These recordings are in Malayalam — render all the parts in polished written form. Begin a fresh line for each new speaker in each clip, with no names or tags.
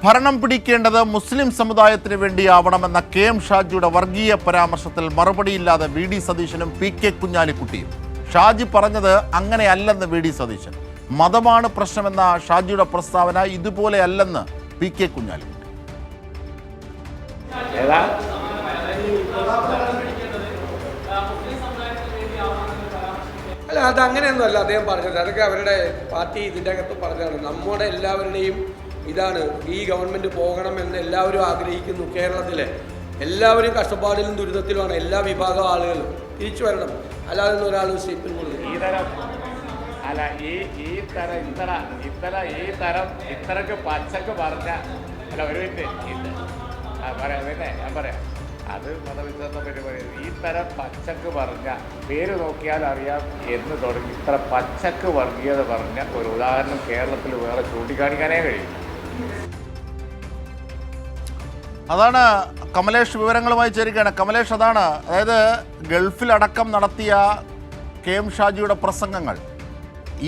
ഭരണം പിടിക്കേണ്ടത് മുസ്ലിം സമുദായത്തിന് വേണ്ടിയാവണമെന്ന കെ.എം. ഷാജിയുടെ വർഗീയ പരാമർശത്തിൽ മറുപടിയില്ലാതെ വി.ഡി. സതീശനും പി.കെ. കുഞ്ഞാലിക്കുട്ടിയും. ഷാജി പറഞ്ഞത് അങ്ങനെയല്ലെന്ന് വി.ഡി. സതീശൻ. മതമാണ് പ്രശ്നമെന്ന ഷാജിയുടെ പ്രസ്താവന ഇതുപോലെയല്ലെന്ന് പി.കെ. കുഞ്ഞാലിക്കുട്ടി.
അല്ല, അതങ്ങനെയൊന്നുമല്ല അദ്ദേഹം പറഞ്ഞത്. അതൊക്കെ അവരുടെ പാർട്ടി ഇതിൻ്റെ അകത്ത് പറഞ്ഞതാണ്. നമ്മുടെ എല്ലാവരുടെയും ഇതാണ്, ഈ ഗവൺമെൻറ് പോകണമെന്ന് എല്ലാവരും ആഗ്രഹിക്കുന്നു. കേരളത്തിലെ എല്ലാവരും കഷ്ടപ്പാടിലും ദുരിതത്തിലുമാണ്. എല്ലാ വിഭാഗം ആളുകളും തിരിച്ചു വരണം. അല്ലാതെ ഒരാൾ സ്റ്റേപ്പിൽ
ഇത്രക്ക് പച്ചക്ക് പറഞ്ഞ അല്ല ഒരു മിനിറ്റ് ഞാൻ പറയാം അത് മതവിശ്വാസം പരിപാടി. ഈ തരം പച്ചക്ക് പറഞ്ഞ പേര് നോക്കിയാൽ അറിയാം എന്ന് തുടങ്ങി ഇത്ര പച്ചക്ക് വർഗീയത പറഞ്ഞ ഒരു ഉദാഹരണം കേരളത്തിൽ വേറെ ചൂണ്ടിക്കാണിക്കാനേ കഴിയും.
അതാണ് കമലേഷ് വിവരങ്ങളുമായി ചേരുകയാണ്. കമലേഷ്, അതാണ്, അതായത് ഗൾഫിലടക്കം നടത്തിയ കെ.എം. ഷാജിയുടെ പ്രസംഗങ്ങൾ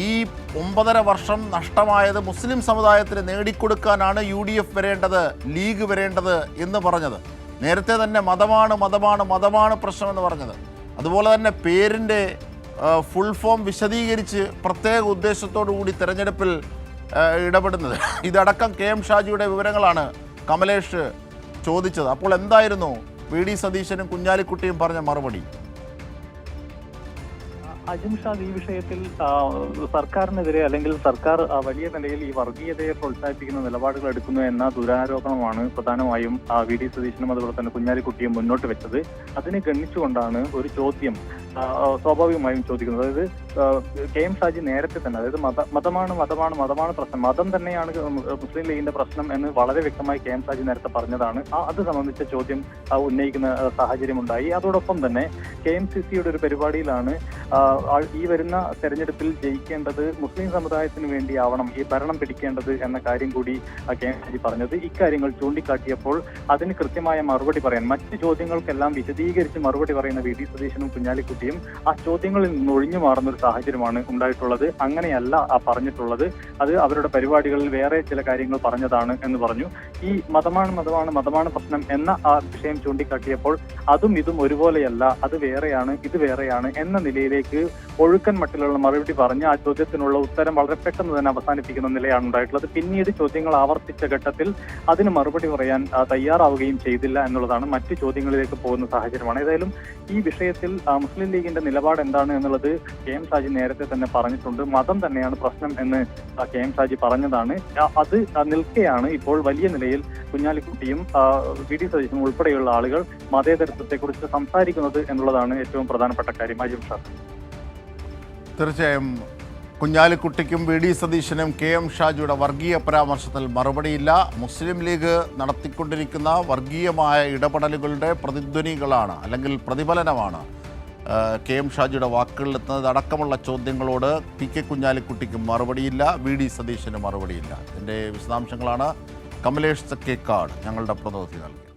ഈ 9.5 വർഷം നഷ്ടമായത് മുസ്ലിം സമുദായത്തിന് നേടിക്കൊടുക്കാനാണ് UDF വരേണ്ടത്, ലീഗ് വരേണ്ടത് എന്ന് പറഞ്ഞത്. നേരത്തെ തന്നെ മതമാണ് പ്രശ്നമെന്ന് പറഞ്ഞത്. അതുപോലെ തന്നെ പേരിൻ്റെ ഫുൾ ഫോം വിശദീകരിച്ച് പ്രത്യേക ഉദ്ദേശത്തോടു കൂടി തെരഞ്ഞെടുപ്പിൽ ഇടപെടുന്നത്. ഇതടക്കം കെ.എം. ഷാജിയുടെ വിവരങ്ങളാണ് കമലേഷ് ചോദിച്ചത്. അപ്പോൾ എന്തായിരുന്നു വി.ഡി. സതീശനും കുഞ്ഞാലിക്കുട്ടിയും പറഞ്ഞ മറുപടി?
അജിംഷാദ്, ഈ വിഷയത്തിൽ സർക്കാരിനെതിരെ അല്ലെങ്കിൽ സർക്കാർ വലിയ നിലയിൽ ഈ വർഗീയതയെ പ്രോത്സാഹിപ്പിക്കുന്ന നിലപാടുകൾ എടുക്കുന്നു എന്ന ദുരാരോപണമാണ് പ്രധാനമായും വി.ഡി. സതീശനും അതുപോലെ തന്നെ കുഞ്ഞാലിക്കുട്ടിയും മുന്നോട്ട് വെച്ചത്. അതിനെ ഗണ്ണിച്ചുകൊണ്ടാണ് ഒരു ചോദ്യം സ്വാഭാവികമായും ചോദിക്കുന്നത്. അതായത് കെ.എം. ഷാജി നേരത്തെ തന്നെ, അതായത് മതമാണ് പ്രശ്നം, മതം തന്നെയാണ് മുസ്ലിം ലീഗിന്റെ പ്രശ്നം എന്ന് വളരെ വ്യക്തമായി കെ.എം. ഷാജി നേരത്തെ പറഞ്ഞതാണ്. അത് സംബന്ധിച്ച ചോദ്യം ഉന്നയിക്കുന്ന സാഹചര്യം ഉണ്ടായി. അതോടൊപ്പം തന്നെ KMCCയുടെ ഒരു പരിപാടിയിലാണ് ഈ വരുന്ന തെരഞ്ഞെടുപ്പിൽ ജയിക്കേണ്ടത് മുസ്ലിം സമുദായത്തിന് വേണ്ടിയാവണം, ഈ ഭരണം പിടിക്കേണ്ടത് എന്ന കാര്യം കൂടി കെ.എം. ഷാജി പറഞ്ഞത്. ഇക്കാര്യങ്ങൾ ചൂണ്ടിക്കാട്ടിയപ്പോൾ അതിന് കൃത്യമായ മറുപടി പറയാൻ, മറ്റ് ചോദ്യങ്ങൾക്കെല്ലാം വിശദീകരിച്ച് മറുപടി പറയുന്ന വി.ഡി. സതീശനും കുഞ്ഞാലിക്കുട്ടിയും ആ ചോദ്യങ്ങളിൽ നിന്ന് ഒഴിഞ്ഞു മാറുന്ന ഒരു സാഹചര്യമാണ് ഉണ്ടായിട്ടുള്ളത്. അങ്ങനെയല്ല പറഞ്ഞിട്ടുള്ളത്. അത് അവരുടെ പരിപാടികളിൽ വേറെ ചില കാര്യങ്ങൾ പറഞ്ഞതാണ് എന്ന് പറഞ്ഞു. ഈ മതമാണ് പ്രശ്നം എന്ന ആ വിഷയം ചൂണ്ടിക്കാട്ടിയപ്പോൾ അതും ഇതും ഒരുപോലെയല്ല, അത് വേറെയാണ് ഇത് വേറെയാണ് എന്ന നിലയിലേക്ക് ഒഴുക്കൻ മട്ടിലുള്ള മറുപടി പറഞ്ഞ് ആ ചോദ്യത്തിനുള്ള ഉത്തരം വളരെ പെട്ടെന്ന് തന്നെ അവസാനിപ്പിക്കുന്ന നിലയാണ് ഉണ്ടായിട്ടുള്ളത്. പിന്നീട് ചോദ്യങ്ങൾ ആവർത്തിച്ച ഘട്ടത്തിൽ അതിന് മറുപടി പറയാൻ തയ്യാറാവുകയും ചെയ്തില്ല എന്നുള്ളതാണ്. മറ്റു ചോദ്യങ്ങളിലേക്ക് പോകുന്ന സാഹചര്യമാണ്. ഏതായാലും ഈ വിഷയത്തിൽ മുസ്ലിം ലീഗിന്റെ നിലപാട് എന്താണ് എന്നുള്ളത് കെ.എം. ഷാജി നേരത്തെ തന്നെ പറഞ്ഞിട്ടുണ്ട്. മതം തന്നെയാണ് പ്രശ്നം എന്ന് കെ.എം. ഷാജി പറഞ്ഞതാണ്. അത് നിൽക്കെയാണ് ഇപ്പോൾ വലിയ നിലയിൽ കുഞ്ഞാലിക്കുട്ടിയും വി.ഡി. സതീശനും ഉൾപ്പെടെയുള്ള ആളുകൾ മതേതരത്വത്തെക്കുറിച്ച് സംസാരിക്കുന്നത് എന്നുള്ളതാണ് ഏറ്റവും പ്രധാനപ്പെട്ട കാര്യം. അജിംഷാദ്,
തീർച്ചയായും കുഞ്ഞാലിക്കുട്ടിക്കും വി.ഡി. സതീശനും കെ.എം. ഷാജിയുടെ വർഗീയ പരാമർശത്തിൽ മറുപടിയില്ല. മുസ്ലിം ലീഗ് നടത്തിക്കൊണ്ടിരിക്കുന്ന വർഗീയമായ ഇടപെടലുകളുടെ പ്രതിധ്വനികളാണ് അല്ലെങ്കിൽ പ്രതിഫലനമാണ് കെ.എം. ഷാജിയുടെ വാക്കുകളിലെത്തുന്നത്. അടക്കമുള്ള ചോദ്യങ്ങളോട് പി.കെ. കുഞ്ഞാലിക്കുട്ടിക്കും മറുപടിയില്ല, വി.ഡി. സതീശന് മറുപടിയില്ല. ഇതിൻ്റെ വിശദാംശങ്ങളാണ് കമലേഷ് ചക്കേക്കാട് ഞങ്ങളുടെ പ്രതിനിധി നൽകി.